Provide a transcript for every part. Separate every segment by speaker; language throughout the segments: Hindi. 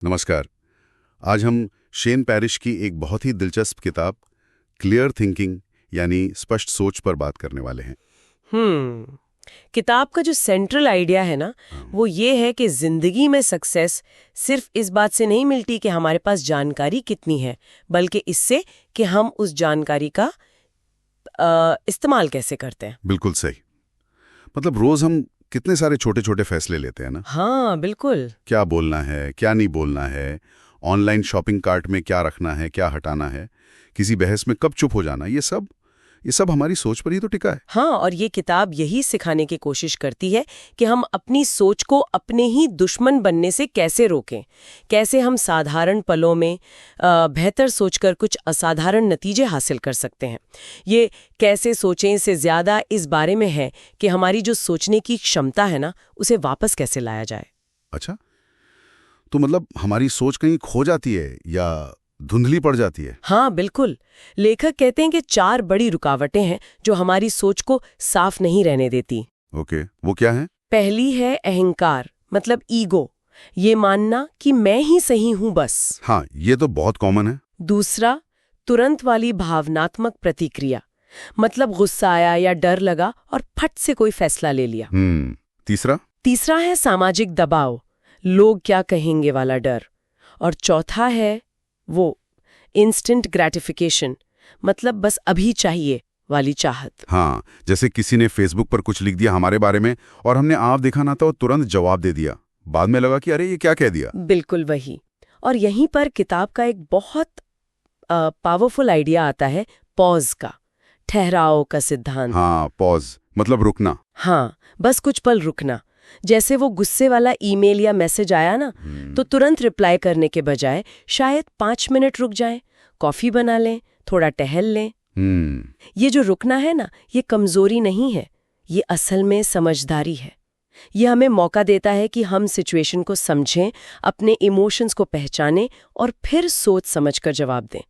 Speaker 1: नमस्कार। आज हम शेन पैरिश की एक बहुत ही दिलचस्प किताब क्लियर थिंकिंग यानी स्पष्ट सोच पर बात करने वाले हैं।
Speaker 2: किताब का जो सेंट्रल आइडिया है ना, वो ये है कि जिंदगी में सक्सेस सिर्फ इस बात से नहीं मिलती कि हमारे पास जानकारी कितनी है, बल्कि इससे कि हम उस जानकारी का इस्तेमाल कैसे करते हैं।
Speaker 1: बिल्कुल सही। मतलब रोज हम कितने सारे छोटे छोटे फैसले लेते हैं ना।
Speaker 2: हाँ बिल्कुल।
Speaker 1: क्या बोलना है, क्या नहीं बोलना है, ऑनलाइन शॉपिंग कार्ट में क्या रखना है, क्या हटाना है, किसी बहस में कब चुप हो जाना, ये सब हमारी सोच पर ही तो टिका है।
Speaker 2: हाँ, और ये किताब यही सिखाने की कोशिश करती है कि हम अपनी सोच को अपने ही दुश्मन बनने से कैसे रोकें, कैसे हम साधारण पलों में बेहतर सोचकर कुछ असाधारण नतीजे हासिल कर सकते हैं। ये कैसे सोचें से ज्यादा इस बारे में है कि हमारी जो सोचने की क्षमता है ना, उसे वापस कैसे लाया जाए।
Speaker 1: अच्छा, तो मतलब हमारी सोच कहीं खो जाती है या धुंधली पड़ जाती है?
Speaker 2: हाँ बिल्कुल। लेखक कहते हैं कि 4 बड़ी रुकावटें हैं जो हमारी सोच को साफ नहीं रहने देती।
Speaker 1: ओके, वो क्या है?
Speaker 2: पहली है अहंकार, मतलब ईगो, ये मानना कि मैं ही सही हूं बस।
Speaker 1: हाँ, ये तो बहुत कॉमन है।
Speaker 2: दूसरा, तुरंत वाली भावनात्मक प्रतिक्रिया, मतलब गुस्सा आया या डर लगा और फट से कोई फैसला ले लिया।
Speaker 1: तीसरा
Speaker 2: है सामाजिक दबाव, लोग क्या कहेंगे वाला डर। और चौथा है वो इंस्टेंट ग्रेटिफिकेशन, मतलब बस अभी चाहिए वाली चाहत।
Speaker 1: हाँ, जैसे किसी ने फेसबुक पर कुछ लिख दिया हमारे बारे में और हमने आप देखा ना तो तुरंत जवाब दे दिया, बाद में लगा कि अरे ये क्या कह दिया।
Speaker 2: बिल्कुल वही। और यहीं पर किताब का एक बहुत पावरफुल आइडिया आता है, पॉज का, ठहराव का सिद्धांत।
Speaker 1: हाँ, पॉज मतलब रुकना।
Speaker 2: हाँ, बस कुछ पल रुकना। जैसे वो गुस्से वाला ईमेल या मैसेज आया ना, तो तुरंत रिप्लाई करने के बजाय शायद 5 मिनट रुक जाएं, कॉफी बना लें, थोड़ा टहल लें। ये जो रुकना है ना, ये कमजोरी नहीं है, ये असल में समझदारी है। ये हमें मौका देता है कि हम सिचुएशन को समझें, अपने इमोशंस को पहचानें और फिर सोच समझकर जवाब दें।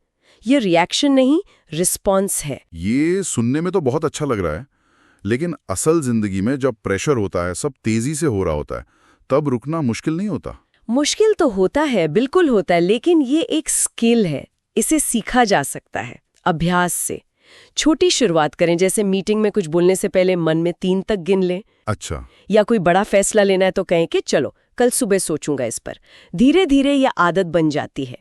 Speaker 2: ये रिएक्शन नहीं, रिस्पॉन्स है।
Speaker 1: ये सुनने में तो बहुत अच्छा लग रहा है, लेकिन असल जिंदगी में जब प्रेशर होता है, सब तेजी से हो रहा होता है, तब रुकना मुश्किल नहीं होता?
Speaker 2: मुश्किल तो होता है, बिल्कुल होता है, लेकिन ये एक स्किल है, इसे सीखा जा सकता है अभ्यास से। छोटी शुरुआत करें, जैसे मीटिंग में कुछ बोलने से पहले मन में 3 तक गिन लें।
Speaker 1: अच्छा।
Speaker 2: या कोई बड़ा फैसला लेना है तो कहें कि चलो कल सुबह सोचूंगा इस पर। धीरे धीरे यह आदत बन जाती है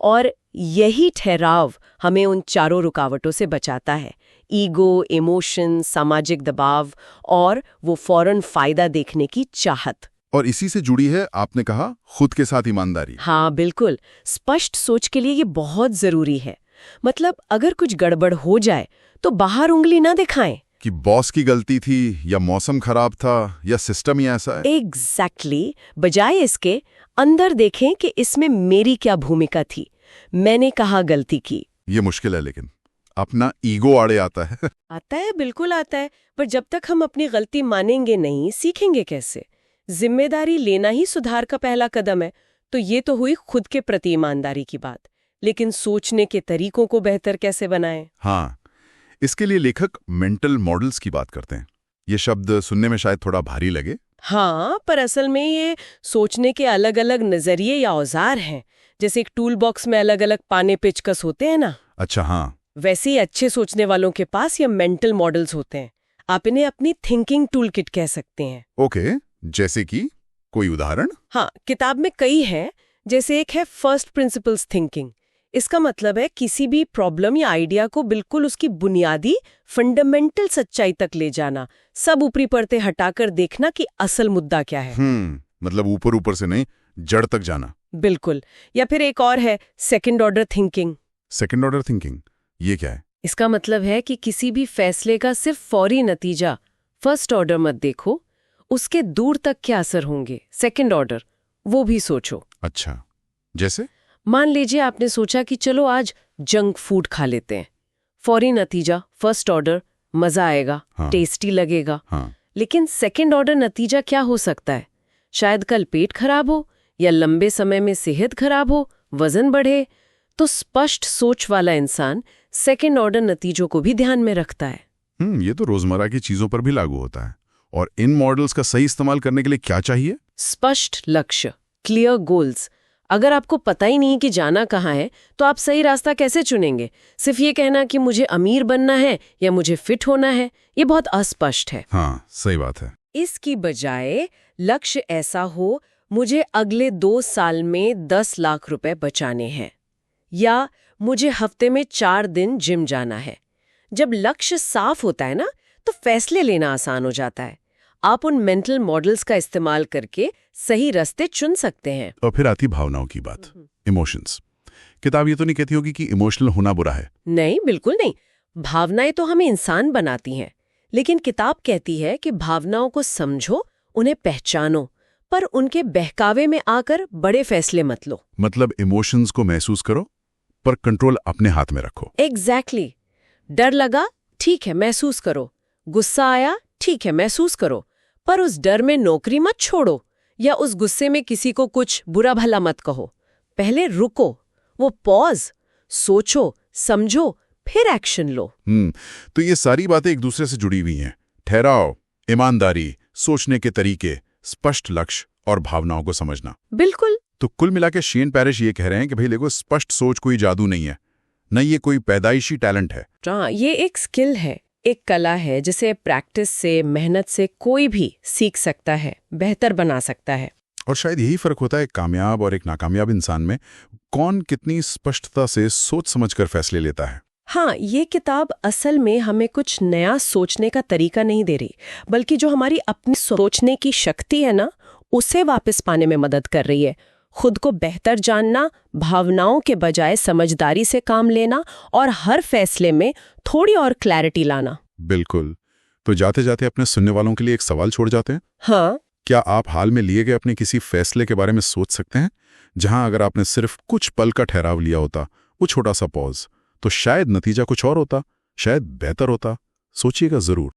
Speaker 2: और यही ठहराव हमें उन 4 रुकावटों से बचाता है, ईगो, इमोशन, सामाजिक दबाव और वो फौरन फायदा देखने की चाहत।
Speaker 1: और इसी से जुड़ी है, आपने कहा, खुद के साथ ईमानदारी।
Speaker 2: हाँ बिल्कुल, स्पष्ट सोच के लिए ये बहुत जरूरी है। मतलब अगर कुछ गड़बड़ हो जाए तो बाहर उंगली ना दिखाएं
Speaker 1: कि बॉस की गलती थी या मौसम खराब था या सिस्टम ही ऐसा है।
Speaker 2: एग्जैक्टली। बजाय इसके अंदर देखें कि इसमें मेरी क्या भूमिका थी, मैंने कहाँ गलती की।
Speaker 1: ये मुश्किल है, लेकिन अपना ईगो आड़े आता है।
Speaker 2: आता है, बिल्कुल आता है, पर जब तक हम अपनी गलती मानेंगे नहीं, सीखेंगे कैसे? जिम्मेदारी लेना ही सुधार का पहला कदम है। तो ये तो हुई खुद के प्रति ईमानदारी की बात, लेकिन सोचने के तरीकों को बेहतर कैसे बनाएं?
Speaker 1: हाँ, इसके लिए लेखक मेंटल मॉडल्स की बात करते हैं। ये शब्द सुनने में शायद थोड़ा भारी लगे।
Speaker 2: हाँ, पर असल में ये सोचने के अलग अलग नजरिए या औजार हैं। जैसे एक टूल बॉक्स में अलग अलग पाने पेचकस होते हैं ना।
Speaker 1: अच्छा, हाँ।
Speaker 2: वैसे ही अच्छे सोचने वालों के पास ये मेंटल मॉडल्स होते हैं। आप इन्हें अपनी थिंकिंग टूल किट कह सकते हैं।
Speaker 1: ओके, जैसे कि कोई उदाहरण?
Speaker 2: हाँ, किताब में कई हैं। जैसे एक है फर्स्ट प्रिंसिपल्स थिंकिंग। इसका मतलब है किसी भी प्रॉब्लम या आइडिया को बिल्कुल उसकी बुनियादी फंडामेंटल सच्चाई तक ले जाना, सब ऊपरी परतें हटाकर देखना कि असल मुद्दा क्या है।
Speaker 1: मतलब ऊपर ऊपर से नहीं, जड़ तक जाना।
Speaker 2: बिल्कुल। या फिर एक और है second order thinking.
Speaker 1: Second order thinking, ये क्या है?
Speaker 2: इसका मतलब है कि किसी भी फैसले का सिर्फ फौरी नतीजा, फर्स्ट ऑर्डर मत देखो, उसके दूर तक क्या असर होंगे, सेकंड ऑर्डर, वो भी सोचो।
Speaker 1: अच्छा, जैसे?
Speaker 2: मान लीजिए आपने सोचा कि चलो आज जंक फूड खा लेते हैं। फौरी नतीजा, फर्स्ट ऑर्डर, मजा आएगा,
Speaker 1: हाँ।
Speaker 2: टेस्टी लगेगा।
Speaker 1: हाँ।
Speaker 2: लेकिन सेकंड ऑर्डर नतीजा क्या हो सकता है? शायद कल पेट खराब हो, या लंबे समय में सेहत खराब हो, वजन बढ़े। तो स्पष्ट सोच वाला इंसान सेकंड ऑर्डर नतीजों को भी ध्यान में रखता है।
Speaker 1: ये तो रोजमर्रा की चीजों पर भी लागू होता है। और इन मॉडल्स का सही इस्तेमाल करने के लिए क्या चाहिए?
Speaker 2: स्पष्ट लक्ष्य, क्लियर गोल्स, अगर आपको पता ही नहीं कि जाना कहाँ है तो आप सही रास्ता कैसे चुनेंगे? सिर्फ ये कहना कि मुझे अमीर बनना है या मुझे फिट होना है, ये बहुत अस्पष्ट है।
Speaker 1: हाँ, सही बात है।
Speaker 2: इसकी बजाय लक्ष्य ऐसा हो, मुझे अगले 2 साल में 10 लाख रुपए बचाने हैं, या मुझे हफ्ते में 4 दिन जिम जाना है। जब लक्ष्य साफ होता है ना, तो फैसले लेना आसान हो जाता है। आप उन मेंटल मॉडल्स का इस्तेमाल करके सही रास्ते चुन सकते हैं।
Speaker 1: और फिर आती भावनाओं की बात, इमोशंस। किताब ये तो नहीं कहती होगी कि इमोशनल होना बुरा है।
Speaker 2: नहीं, बिल्कुल नहीं। भावनाएं तो हमें इंसान बनाती हैं, लेकिन किताब कहती है कि भावनाओं को समझो, उन्हें पहचानो, पर उनके बहकावे में आकर बड़े फैसले मत लो।
Speaker 1: मतलब इमोशंस को महसूस करो, पर कंट्रोल अपने हाथ में रखो।
Speaker 2: एग्जैक्टली। डर लगा, ठीक है, महसूस करो। गुस्सा आया, ठीक है, महसूस करो, पर उस डर में नौकरी मत छोड़ो या उस गुस्से में किसी को कुछ बुरा भला मत कहो। पहले रुको, वो पॉज, सोचो, समझो, फिर एक्शन लो।
Speaker 1: तो ये सारी बातें एक दूसरे से जुड़ी हुई हैं। ठहराव, ईमानदारी, सोचने के तरीके, स्पष्ट लक्ष्य और भावनाओं को समझना।
Speaker 2: बिल्कुल।
Speaker 1: तो कुल मिला के शेन पैरिश ये कह रहे हैं कि भाई देखो, स्पष्ट सोच कोई जादू नहीं है, न ये कोई पैदाइशी टैलेंट है।
Speaker 2: हाँ, ये एक स्किल है, एक कला है जिसे प्रैक्टिस से, मेहनत से कोई भी सीख सकता है, बेहतर बना सकता है।
Speaker 1: और शायद यही फर्क होता है एक कामयाब और एक नाकामयाब इंसान में, कौन कितनी स्पष्टता से सोच समझकर फैसले लेता है।
Speaker 2: हाँ, ये किताब असल में हमें कुछ नया सोचने का तरीका नहीं दे रही, बल्कि जो हमारी अपनी सोचने की शक्ति है ना, उसे वापस पाने में मदद कर रही है। खुद को बेहतर जानना, भावनाओं के बजाय समझदारी से काम लेना और हर फैसले में थोड़ी और क्लैरिटी लाना।
Speaker 1: बिल्कुल। तो जाते जाते अपने सुनने वालों के लिए एक सवाल छोड़ जाते हैं।
Speaker 2: हाँ।
Speaker 1: क्या आप हाल में लिए गए अपने किसी फैसले के बारे में सोच सकते हैं, जहां अगर आपने सिर्फ कुछ पल का ठहराव लिया होता, वो छोटा सा पॉज, तो शायद नतीजा कुछ और होता, शायद बेहतर होता? सोचिएगा जरूर।